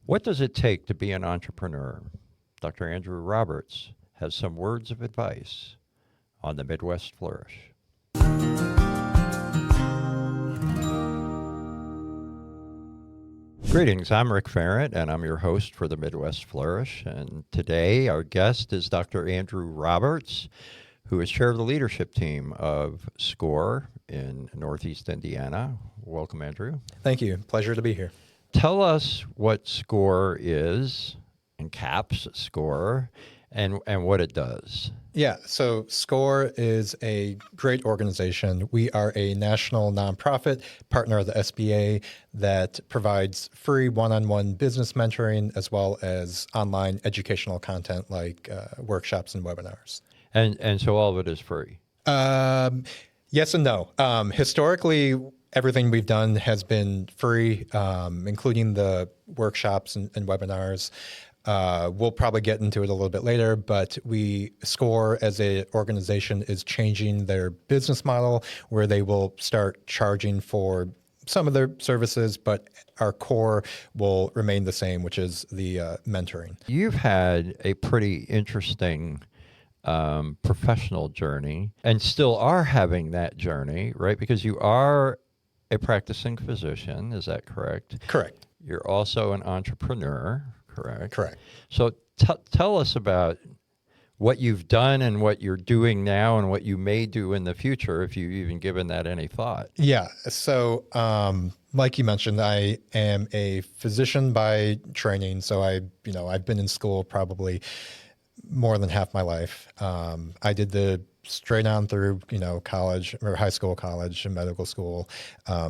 What does it take to be an entrepreneur? Dr. Andrew Roberts has some words of advice on the Midwest Flourish. Greetings, I'm Rick Farrant, and I'm your host for the Midwest Flourish. And today our guest is Dr. Andrew Roberts, who is chair of the leadership team of SCORE in Northeast Indiana. Welcome, Andrew. Thank you. Pleasure to be here. Tell us what SCORE is, in caps, SCORE, and what it does. Yeah, so SCORE is a great organization. We are a national nonprofit partner of the SBA that provides free one-on-one business mentoring as well as online educational content like workshops and webinars. And so all of it is free? Yes and no. Historically, everything we've done has been free, including the workshops and webinars. We'll probably get into it a little bit later, but SCORE as an organization is changing their business model where they will start charging for some of their services, but our core will remain the same, which is the mentoring. You've had a pretty interesting professional journey and still are having that journey, right? Because you are a practicing physician, is that correct? Correct. You're also an entrepreneur, correct? Correct. So tell us about what you've done and what you're doing now and what you may do in the future, if you've even given that any thought. Yeah. So like you mentioned, I am a physician by training. So I've been in school probably more than half my life. I did the straight on through, college or high school, college, and medical school.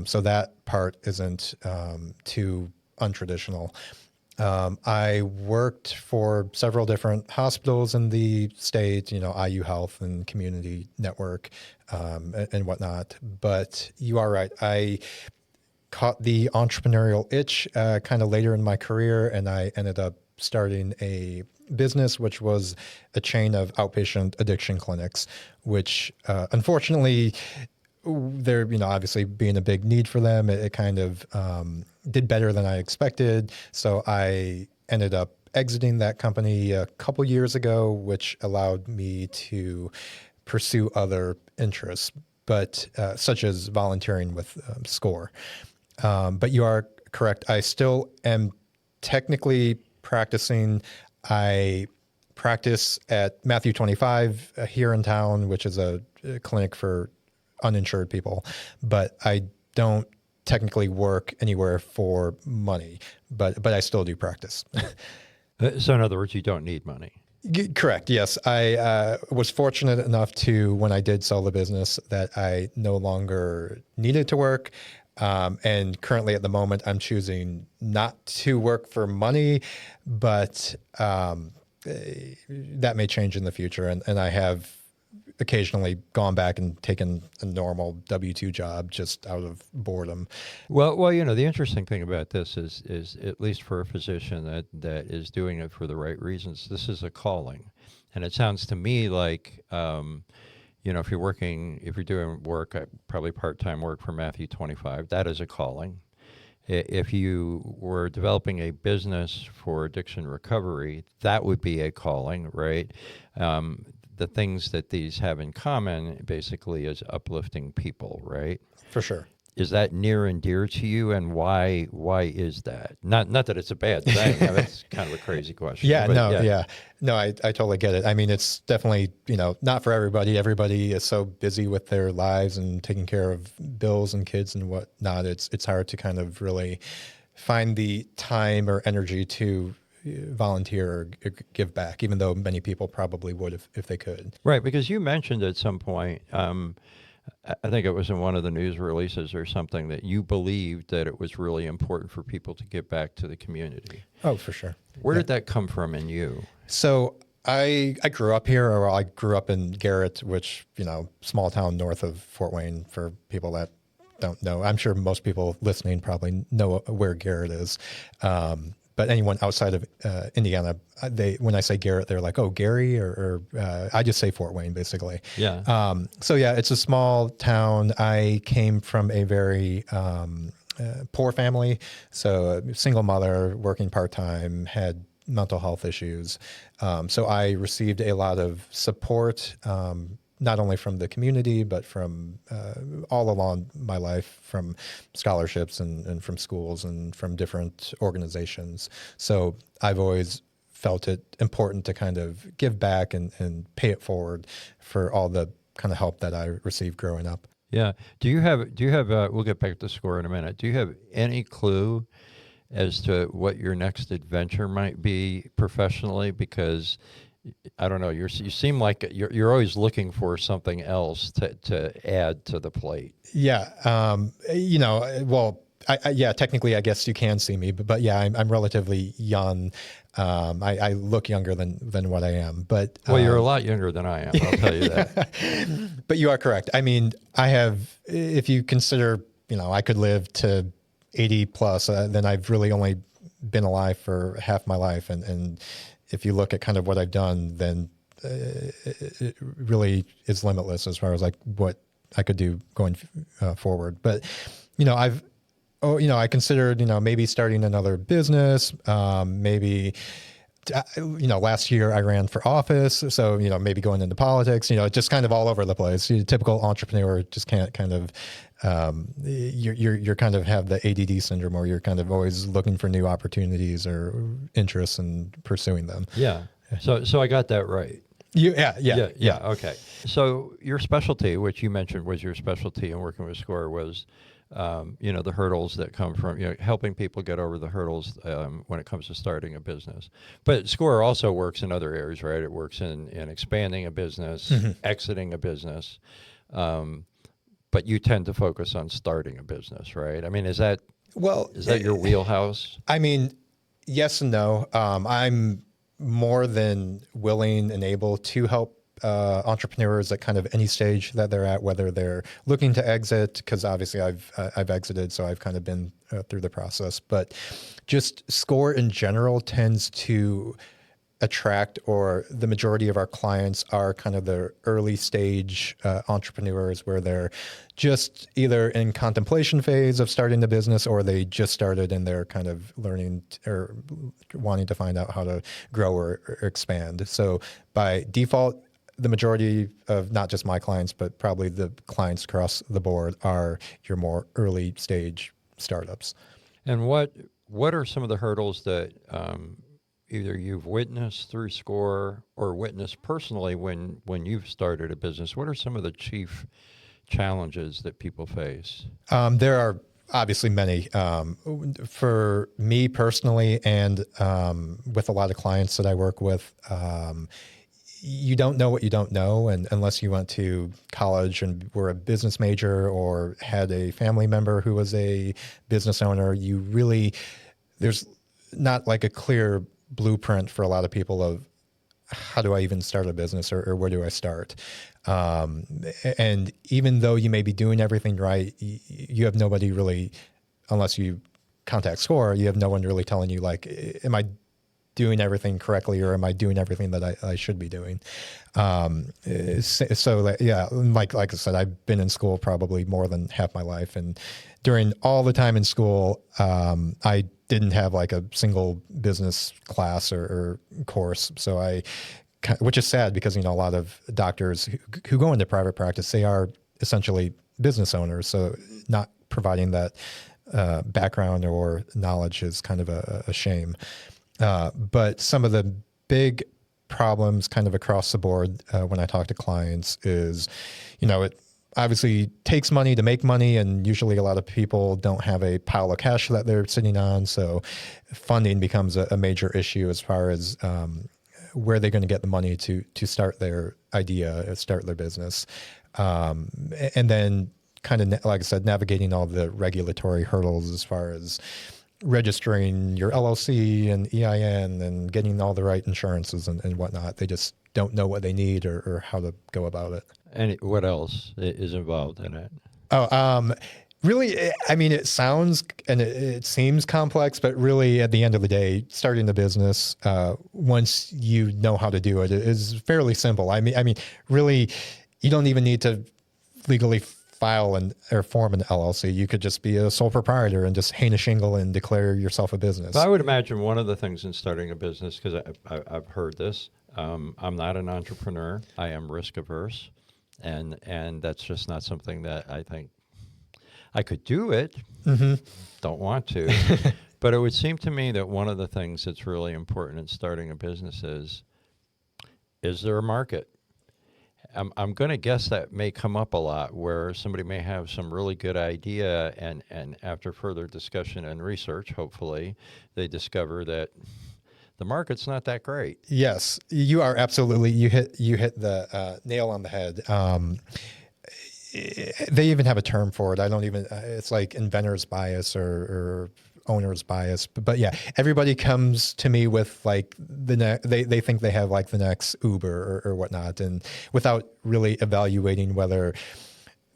So that part isn't too untraditional. I worked for several different hospitals in the state, IU Health and Community Network and whatnot. But you are right. I caught the entrepreneurial itch kind of later in my career, and I ended up starting a business, which was a chain of outpatient addiction clinics, which unfortunately, there, obviously being a big need for them, it kind of did better than I expected. So I ended up exiting that company a couple years ago, which allowed me to pursue other interests, but such as volunteering with SCORE. But you are correct. I still am technically practicing. I practice at Matthew 25 here in town, which is a clinic for uninsured people, but I don't technically work anywhere for money, but I still do practice. So in other words, you don't need money. Correct. Yes. I was fortunate enough to, when I did sell the business, that I no longer needed to work. And currently at the moment, I'm choosing not to work for money, but that may change in the future. And I have occasionally gone back and taken a normal W-2 job just out of boredom. Well, the interesting thing about this is at least for a physician that is doing it for the right reasons, this is a calling. And it sounds to me like, if you're doing work, probably part-time work for Matthew 25, that is a calling. If you were developing a business for addiction recovery, that would be a calling, right? The things that these have in common basically is uplifting people, right? For sure. Is that near and dear to you, and why is that? Not that it's a bad thing. That's kind of a crazy question. Yeah, No, I totally get it. I mean, it's definitely, not for everybody. Everybody is so busy with their lives and taking care of bills and kids and whatnot. It's hard to kind of really find the time or energy to volunteer or give back, even though many people probably would if they could. Right, because you mentioned at some point, I think it was in one of the news releases or something, that you believed that it was really important for people to give back to the community. Oh, for sure. Where did that come from in you? So I grew up here, or I grew up in Garrett, which, small town north of Fort Wayne, for people that don't know. I'm sure most people listening probably know where Garrett is. But anyone outside of Indiana, when I say Garrett, they're like, "Oh, Gary," or I just say Fort Wayne, basically. Yeah. So yeah, it's a small town. I came from a very poor family. So a single mother working part-time, had mental health issues. So I received a lot of support, not only from the community, but from all along my life, from scholarships and from schools and from different organizations. So I've always felt it important to kind of give back and pay it forward for all the kind of help that I received growing up. Yeah. Do you have, we'll get back to SCORE in a minute. Do you have any clue as to what your next adventure might be professionally? Because I don't know, you seem like you're always looking for something else to add to the plate. Yeah. Well, yeah, technically, I guess you can see me, but yeah, I'm relatively young. I look younger than what I am, but well, you're a lot younger than I am. I'll tell you that. But you are correct. I mean, I have, if you consider, I could live to 80 plus, then I've really only been alive for half my life, and if you look at kind of what I've done, then it really is limitless as far as like what I could do going forward. But I considered, maybe starting another business, maybe, last year I ran for office. So, maybe going into politics, just kind of all over the place. Typical entrepreneur just can't kind of, you're kind of have the ADD syndrome, or you're kind of always looking for new opportunities or interests and pursuing them. Yeah. So I got that right. Yeah. Okay. So your specialty, which you mentioned was your specialty in working with SCORE, was the hurdles that come from, helping people get over the hurdles when it comes to starting a business. But SCORE also works in other areas, right? It works in expanding a business, exiting a business. But you tend to focus on starting a business, right? I mean, is that your wheelhouse? I mean, yes and no. I'm more than willing and able to help entrepreneurs at kind of any stage that they're at, whether they're looking to exit, because obviously I've exited, so I've kind of been through the process. But just SCORE in general tends to attract, or the majority of our clients are kind of the early stage entrepreneurs, where they're just either in contemplation phase of starting the business, or they just started and they're kind of learning or wanting to find out how to grow or expand. So by default, the majority of not just my clients, but probably the clients across the board are your more early stage startups. And what are some of the hurdles that either you've witnessed through SCORE or witnessed personally when you've started a business? What are some of the chief challenges that people face? There are obviously many. For me personally, and with a lot of clients that I work with, you don't know what you don't know, and unless you went to college and were a business major or had a family member who was a business owner, there's not like a clear blueprint for a lot of people of how do I even start a business, or where do I start? And even though you may be doing everything right, you have nobody really, unless you contact SCORE, you have no one really telling you like, am I doing everything correctly, or am I doing everything that I should be doing? Like I said, I've been in school probably more than half my life, and during all the time in school, I didn't have like a single business class or course. So which is sad, because, a lot of doctors who go into private practice, they are essentially business owners. So not providing that background or knowledge is kind of a shame. But some of the big problems kind of across the board when I talk to clients is, it obviously takes money to make money, and usually a lot of people don't have a pile of cash that they're sitting on. So funding becomes a major issue as far as where they're going to get the money to start their idea, start their business. And then kind of, like I said, navigating all the regulatory hurdles as far as registering your LLC and EIN and getting all the right insurances and whatnot. They just don't know what they need or how to go about it. And what else is involved in it? Really, I mean, it sounds and it seems complex, but really at the end of the day, starting the business, once you know how to do it, is fairly simple. I mean, really, you don't even need to legally or form an LLC. You could just be a sole proprietor and just hang a shingle and declare yourself a business. But I would imagine one of the things in starting a business, because I've heard this, I'm not an entrepreneur. I am risk averse, and that's just not something that I think I could do it. Don't want to. But it would seem to me that one of the things that's really important in starting a business is there a market? I'm going to guess that may come up a lot, where somebody may have some really good idea, and after further discussion and research, hopefully, they discover that the market's not that great. Yes, you are absolutely. You hit the nail on the head. They even have a term for it. I don't even. It's like inventor's bias or owner's bias. But yeah, everybody comes to me with like they think they have like the next Uber or whatnot, and without really evaluating whether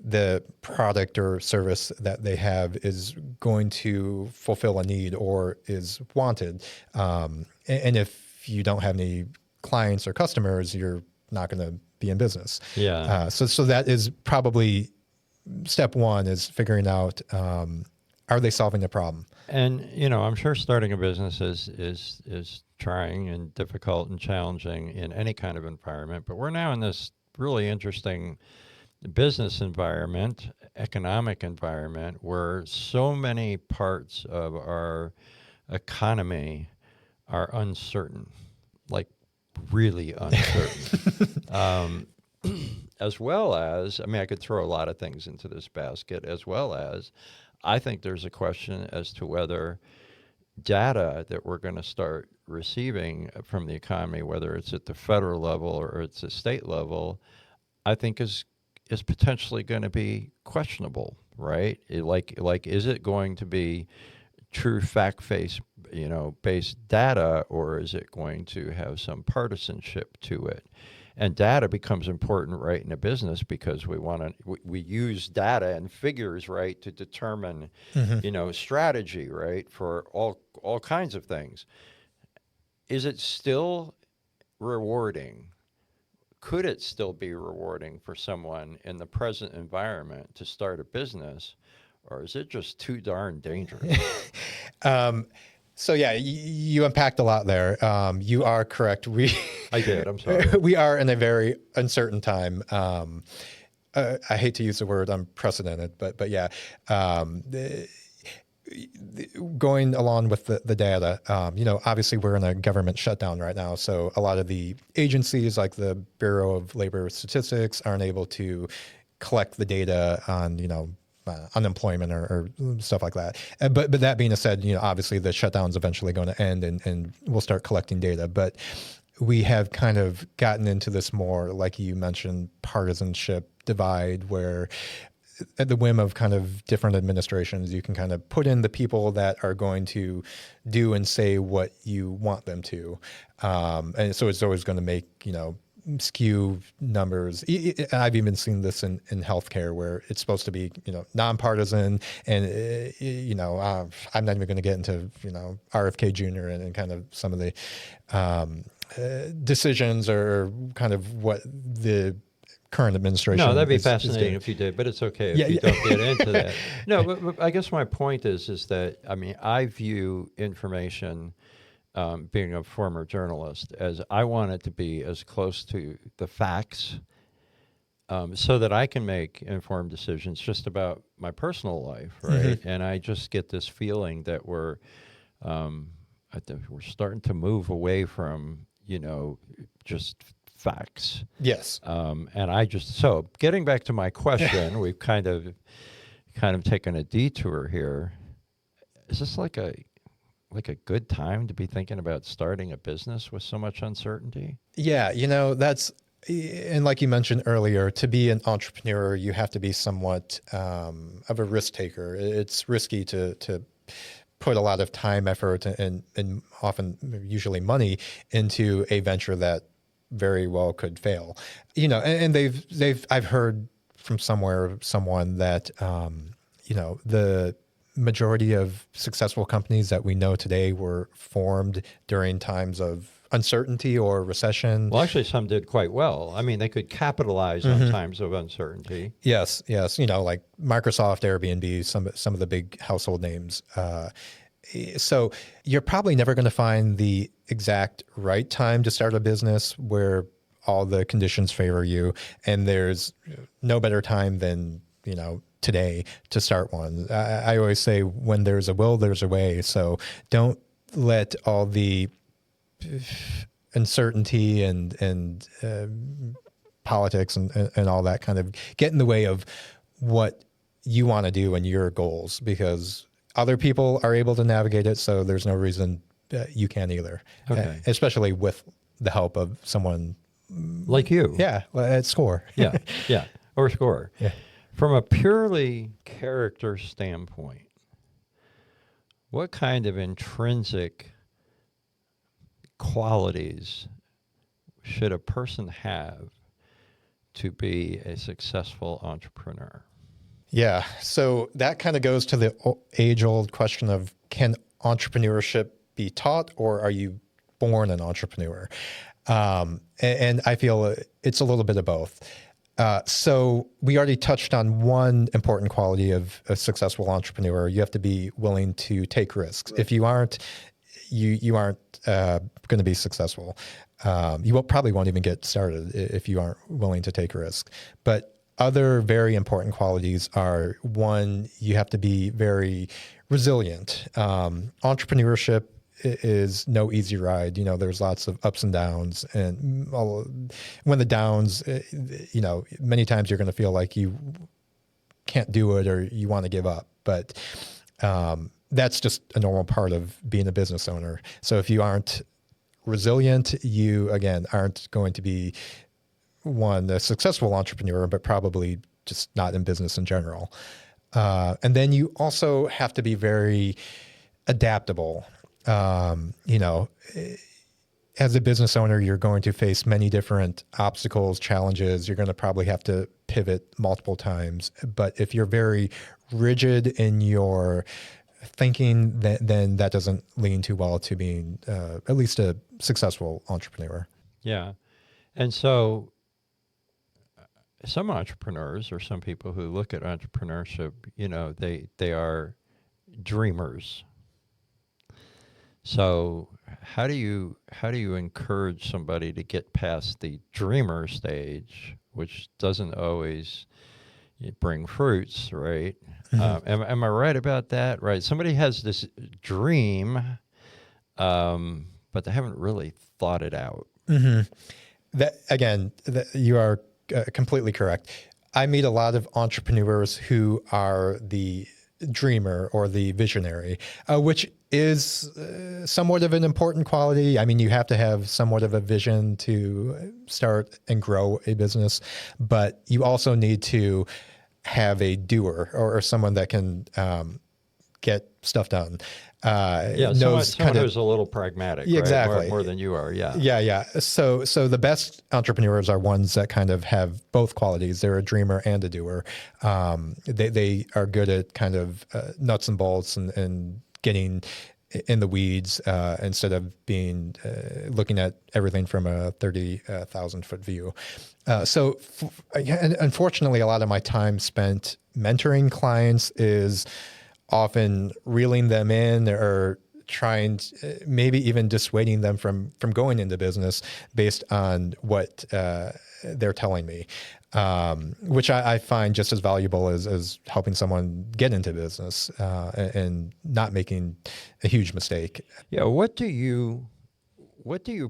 the product or service that they have is going to fulfill a need or is wanted. And if you don't have any clients or customers, you're not going to be in business. Yeah. So that is probably step one, is figuring out, are they solving the problem? And, I'm sure starting a business is trying and difficult and challenging in any kind of environment, but we're now in this really interesting business environment, economic environment, where so many parts of our economy are uncertain, like really uncertain. As well as, I could throw a lot of things into this basket, as well as I think there's a question as to whether data that we're going to start receiving from the economy, whether it's at the federal level or it's a state level, I think is potentially going to be questionable, right? Like, is it going to be true based data, or is it going to have some partisanship to it? And data becomes important, right, in a business, because we use data and figures, right, to determine, strategy, right, for all kinds of things. Is it still rewarding? Could it still be rewarding for someone in the present environment to start a business, or is it just too darn dangerous? So yeah, you unpacked a lot there. You are correct. I did. I'm sorry. We are in a very uncertain time. I hate to use the word unprecedented, but yeah. Going along with the data, obviously we're in a government shutdown right now. So a lot of the agencies like the Bureau of Labor Statistics aren't able to collect the data on, unemployment or stuff like that. But that being said, obviously the shutdown's eventually going to end and we'll start collecting data. But we have kind of gotten into this more, like you mentioned, partisanship divide, where at the whim of kind of different administrations, you can kind of put in the people that are going to do and say what you want them to. And so it's always going to make, skew numbers. I've even seen this in healthcare, where it's supposed to be, nonpartisan, and I'm not even going to get into, RFK Jr. and kind of some of the decisions or kind of what the current administration. No, that'd be fascinating if you did, but it's okay if you don't get into that. No, but I guess my point is that, I view information, being a former journalist, as I want it to be as close to the facts, so that I can make informed decisions just about my personal life, right? Mm-hmm. And I just get this feeling that we're starting to move away from, just facts. Yes. So getting back to my question, we've kind of taken a detour here. Is this like a good time to be thinking about starting a business with so much uncertainty? Yeah, that's, and like you mentioned earlier, to be an entrepreneur, you have to be somewhat of a risk taker. It's risky to put a lot of time, effort, and often usually money into a venture that very well could fail. And I've heard from someone that the majority of successful companies that we know today were formed during times of uncertainty or recession. Well, actually, some did quite well. I mean, they could capitalize on times of uncertainty. Yes, yes. Like Microsoft, Airbnb, some of the big household names. So you're probably never going to find the exact right time to start a business where all the conditions favor you, and there's no better time than today to start one. I always say, when there's a will, there's a way. So don't let all the uncertainty and politics and all that kind of get in the way of what you want to do and your goals, because other people are able to navigate it. So there's no reason you can't either, especially with the help of someone like you. Yeah, at SCORE. Yeah, or SCORE. Yeah. From a purely character standpoint, what kind of intrinsic qualities should a person have to be a successful entrepreneur? Yeah, so that kind of goes to the age-old question of, can entrepreneurship be taught, or are you born an entrepreneur? And I feel it's a little bit of both. So we already touched on one important quality of a successful entrepreneur. You have to be willing to take risks. If you aren't, you aren't going to be successful. You probably won't even get started if you aren't willing to take risks. But other very important qualities are, one, you have to be very resilient. Entrepreneurship is no easy ride. There's lots of ups and downs, and when the downs, many times you're going to feel like you can't do it or you want to give up. But that's just a normal part of being a business owner. So if you aren't resilient, you, again, aren't going to be, a successful entrepreneur, but probably just not in business in general. And then you also have to be very adaptable. As a business owner, you're going to face many different obstacles, challenges. You're going to probably have to pivot multiple times. But if you're very rigid in your thinking, then that doesn't lean too well to being at least a successful entrepreneur. Yeah. And so some entrepreneurs, or some people who look at entrepreneurship, they are dreamers. So how do you encourage somebody to get past the dreamer stage, which doesn't always bring fruits, right? Mm-hmm. Am I right about that? Right. Somebody has this dream, but they haven't really thought it out. Mm-hmm. You are completely correct. I meet a lot of entrepreneurs who are the dreamer or the visionary, which is somewhat of an important quality. I mean, you have to have somewhat of a vision to start and grow a business, but you also need to have a doer, or someone that can get stuff done. Someone who's a little pragmatic, right? Exactly. More than you are, yeah. Yeah. So the best entrepreneurs are ones that kind of have both qualities. They're a dreamer and a doer. They are good at kind of nuts and bolts and getting in the weeds instead of being looking at everything from a 30,000-foot view. And unfortunately, a lot of my time spent mentoring clients is often reeling them in, or trying maybe even dissuading them from going into business based on what they're telling me, which I find just as valuable as helping someone get into business and not making a huge mistake. Yeah. What do you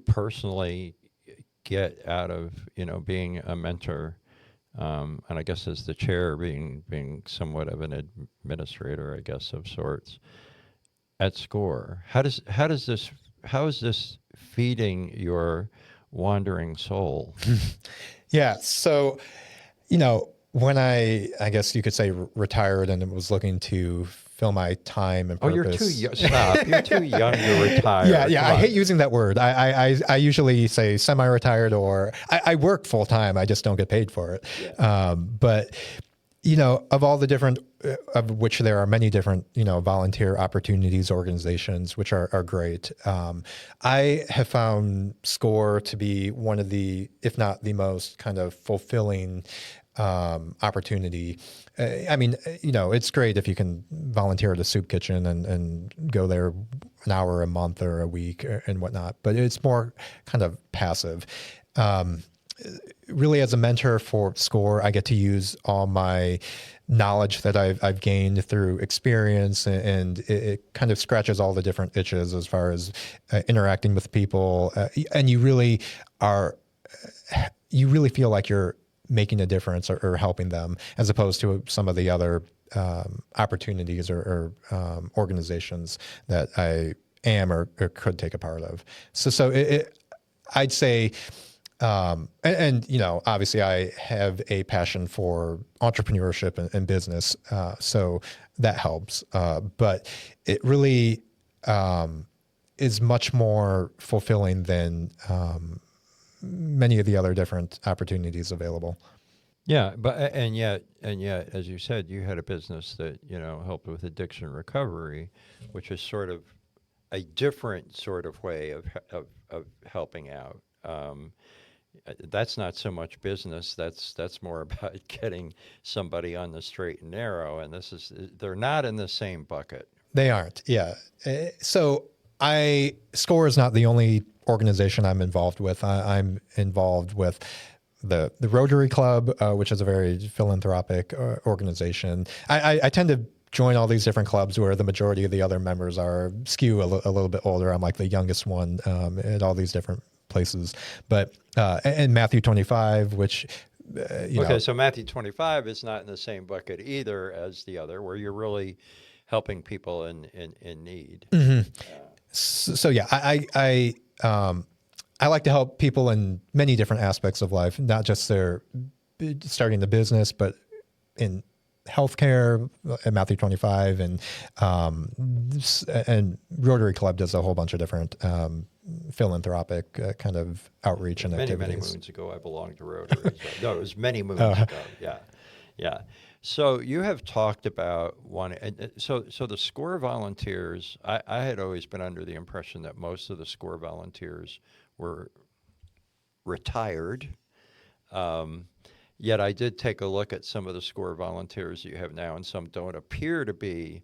personally get out of being a mentor? And I guess as the chair, being somewhat of an administrator, I guess, of sorts at SCORE, how is this feeding your wandering soul? Yeah. So, when I guess you could say retired and was looking to fill my time and purpose. Oh, you're too young. Stop. You're too young to retire. Yeah. I hate using that word. I usually say semi-retired, or I work full time. I just don't get paid for it. Yeah. But Of all the different, of which there are many different, volunteer opportunities, organizations, which are great. I have found SCORE to be one of the, if not the most kind of fulfilling opportunity. It's great if you can volunteer at a soup kitchen and go there an hour a month or a week and whatnot, but it's more kind of passive. Really, as a mentor for SCORE, I get to use all my knowledge that I've gained through experience, and it kind of scratches all the different itches as far as interacting with people. And you really feel like you're making a difference or helping them, as opposed to some of the other opportunities or organizations that I am or could take a part of. I'd say. Obviously I have a passion for entrepreneurship and business, so that helps. But it really is much more fulfilling than many of the other different opportunities available. Yeah, but and yet, as you said, you had a business that helped with addiction recovery, which is sort of a different sort of way of helping out. That's not so much business. That's more about getting somebody on the straight and narrow. And they're not in the same bucket. They aren't. Yeah. So SCORE is not the only organization I'm involved with. I'm involved with the Rotary Club, which is a very philanthropic organization. I tend to join all these different clubs where the majority of the other members skew a little bit older. I'm like the youngest one at all these different places, but and Matthew 25, which so Matthew 25 is not in the same bucket either as the other, where you're really helping people in need. Mm-hmm. So yeah, I like to help people in many different aspects of life, not just their starting the business, but in healthcare at Matthew 25, and Rotary Club does a whole bunch of different philanthropic kind of outreach and activities. Many moons ago, I belonged to Rotary. No, it was many moons ago. Yeah. So you have talked about one. So the SCORE volunteers. I had always been under the impression that most of the SCORE volunteers were retired. Yet I did take a look at some of the SCORE volunteers you have now, and some don't appear to be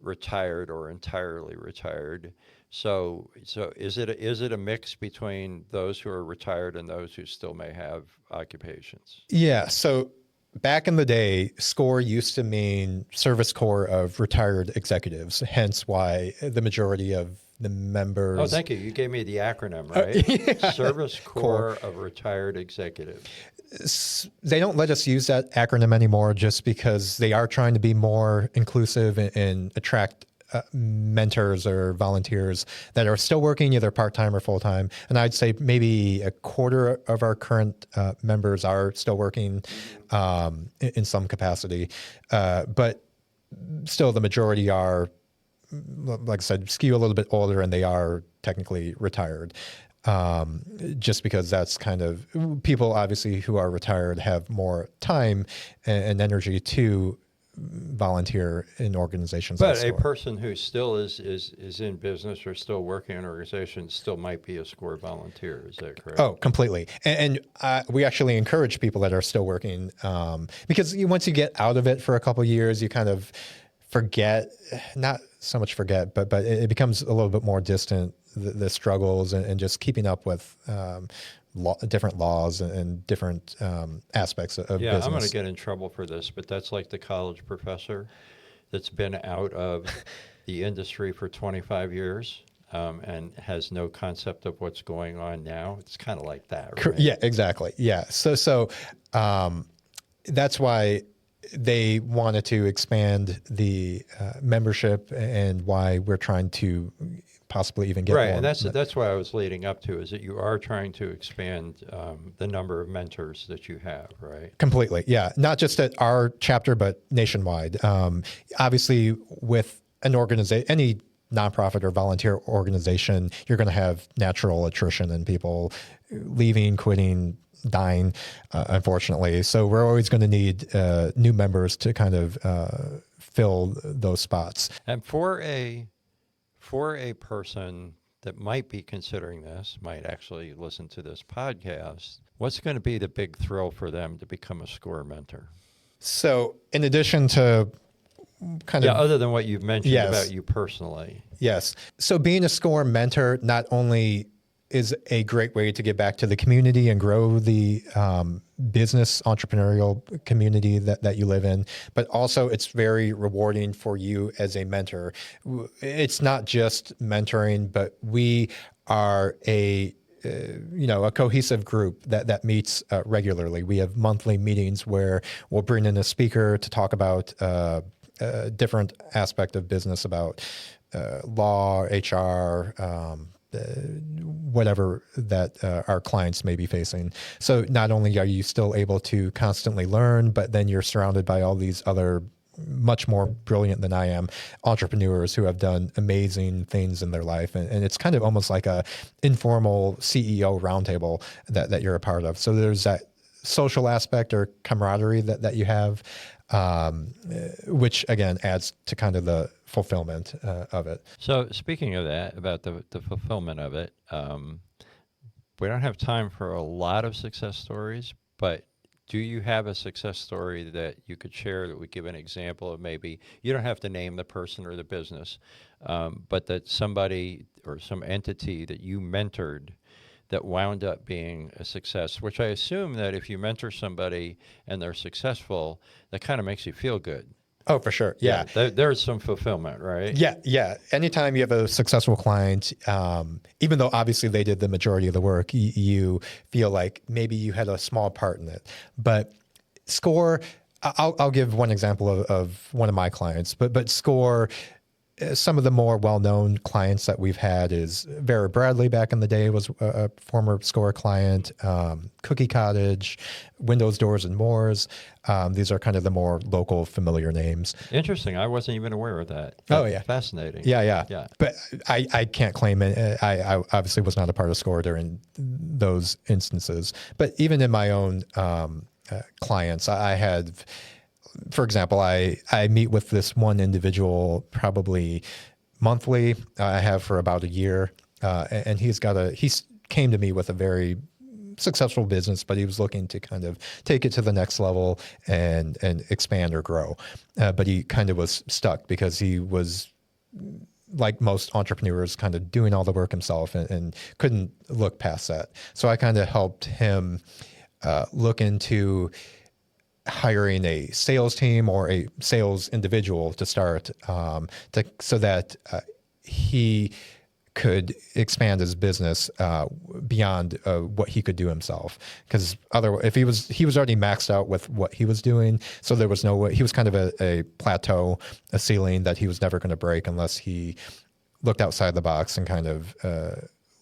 retired or entirely retired. So is it a mix between those who are retired and those who still may have occupations? Yeah. So back in the day, SCORE used to mean Service Corps of Retired Executives, hence why the majority of the members... Oh, thank you. You gave me the acronym, right? Yeah. Service Corps of Retired Executives. They don't let us use that acronym anymore just because they are trying to be more inclusive and attract mentors or volunteers that are still working either part-time or full-time. And I'd say maybe a quarter of our current members are still working in some capacity. But still the majority are, like I said, skew a little bit older, and they are technically retired. Just because that's kind of, people obviously who are retired have more time and energy to volunteer in organizations. But a person who still is in business or still working in an organization still might be a SCORE volunteer. Is that correct? Oh, completely. And we actually encourage people that are still working because once you get out of it for a couple of years, you kind of forget, not so much forget, but it becomes a little bit more distant, the struggles and just keeping up with different laws and different aspects of business. I'm going to get in trouble for this, but that's like the college professor that's been out of the industry for 25 years and has no concept of what's going on now. It's kind of like that, right? Yeah, exactly. Yeah. So that's why they wanted to expand the membership and why we're trying to possibly even get right, more. And that's why I was leading up to, is that you are trying to expand the number of mentors that you have, right? Completely, yeah. Not just at our chapter, but nationwide. Obviously, with an organization, any nonprofit or volunteer organization, you're going to have natural attrition and people leaving, quitting, dying, unfortunately. So we're always going to need new members to kind of fill those spots. And for a person that might be considering this, might actually listen to this podcast, what's going to be the big thrill for them to become a SCORE mentor? So in addition to kind of... other than what you've mentioned Yes. about you personally. Yes. So being a SCORE mentor not only is a great way to get back to the community and grow the business entrepreneurial community that you live in, but also it's very rewarding for you as a mentor. It's not just mentoring, but we are a cohesive group that meets regularly. We have monthly meetings where we'll bring in a speaker to talk about a different aspect of business, about law, HR, whatever that our clients may be facing. So not only are you still able to constantly learn, but then you're surrounded by all these other much more brilliant than I am entrepreneurs who have done amazing things in their life. And it's kind of almost like a informal CEO roundtable that you're a part of. So there's that social aspect or camaraderie that you have, which again adds to kind of the fulfillment of it. So speaking of that, about the fulfillment of it, we don't have time for a lot of success stories, but do you have a success story that you could share that would give an example of, maybe you don't have to name the person or the business, but that somebody or some entity that you mentored that wound up being a success, which I assume that if you mentor somebody and they're successful, that kind of makes you feel good. Oh, for sure. Yeah. There's some fulfillment, right? Yeah. Anytime you have a successful client, even though obviously they did the majority of the work, you feel like maybe you had a small part in it. But SCORE, I'll give one example of one of my clients, but SCORE, some of the more well-known clients that we've had is Vera Bradley back in the day was a former SCORE client, Cookie Cottage, Windows, Doors, and Moores. These are kind of the more local, familiar names. Interesting. I wasn't even aware of that. Oh, yeah. Fascinating. Yeah. But I can't claim it. I obviously was not a part of SCORE during those instances. But even in my own clients, I had... For example, I meet with this one individual probably monthly. I have for about a year, and he came to me with a very successful business, but he was looking to kind of take it to the next level and expand or grow. But he kind of was stuck because he was, like most entrepreneurs, kind of doing all the work himself and couldn't look past that. So I kind of helped him look into hiring a sales team or a sales individual to start, so that he could expand his business beyond what he could do himself. Because if he was already maxed out with what he was doing, so there was no way. He was kind of a plateau, a ceiling that he was never going to break unless he looked outside the box and kind of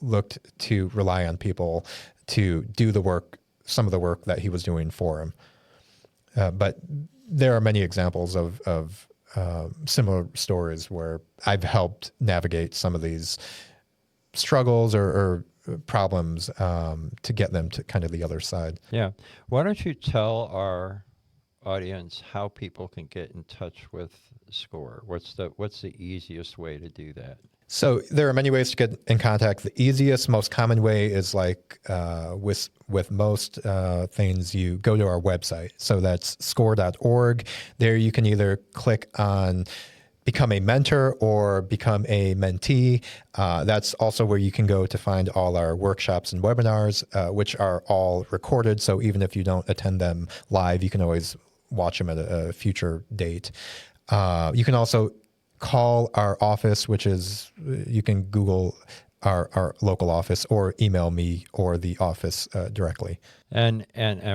looked to rely on people to do the work, some of the work that he was doing for him. But there are many examples of similar stories where I've helped navigate some of these struggles or problems to get them to kind of the other side. Yeah. Why don't you tell our audience how people can get in touch with SCORE? What's the easiest way to do that? So there are many ways to get in contact. The easiest, most common way is like with most things, you go to our website. So that's score.org. There you can either click on become a mentor or become a mentee. That's also where you can go to find all our workshops and webinars, which are all recorded. So even if you don't attend them live, you can always watch them at a future date. You can also call our office, which is, you can Google our local office, or email me or the office directly. And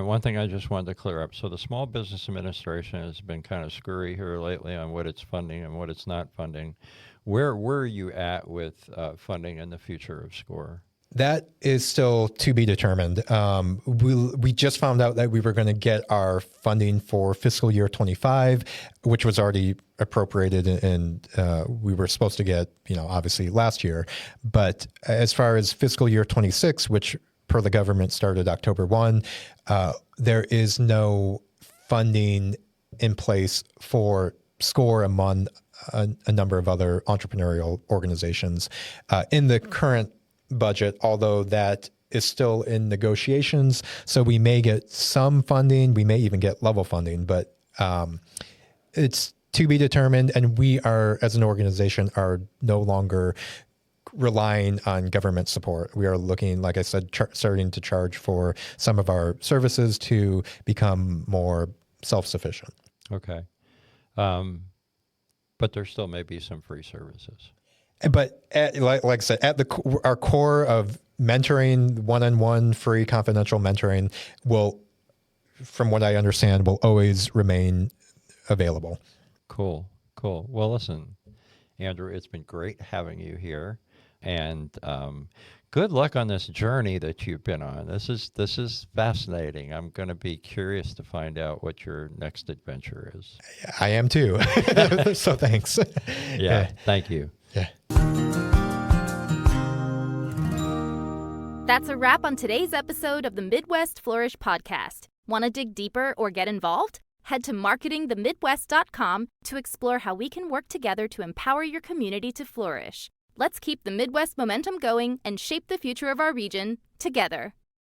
one thing I just wanted to clear up. So the Small Business Administration has been kind of screwy here lately on what it's funding and what it's not funding. Where are you at with funding in the future of SCORE? That is still to be determined. We just found out that we were going to get our funding for fiscal year 25, which was already appropriated, and we were supposed to get, obviously last year. But as far as fiscal year 26, which per the government, started October 1. There is no funding in place for SCORE among a number of other entrepreneurial organizations in the current budget, although that is still in negotiations. So we may get some funding, we may even get level funding, but it's to be determined. And we are, as an organization, are no longer relying on government support. We are looking, like I said, starting to charge for some of our services to become more self-sufficient. Okay. But there still may be some free services. But like I said, at our core of mentoring, one-on-one free confidential mentoring will, from what I understand, will always remain available. Cool. Well, listen, Andrew, it's been great having you here, and good luck on this journey that you've been on. This is fascinating. I'm going to be curious to find out what your next adventure is. I am too. So thanks. Yeah. Thank you. Yeah. That's a wrap on today's episode of the Midwest Flourish podcast. Want to dig deeper or get involved? Head to marketingthemidwest.com to explore how we can work together to empower your community to flourish. Let's keep the Midwest momentum going and shape the future of our region together.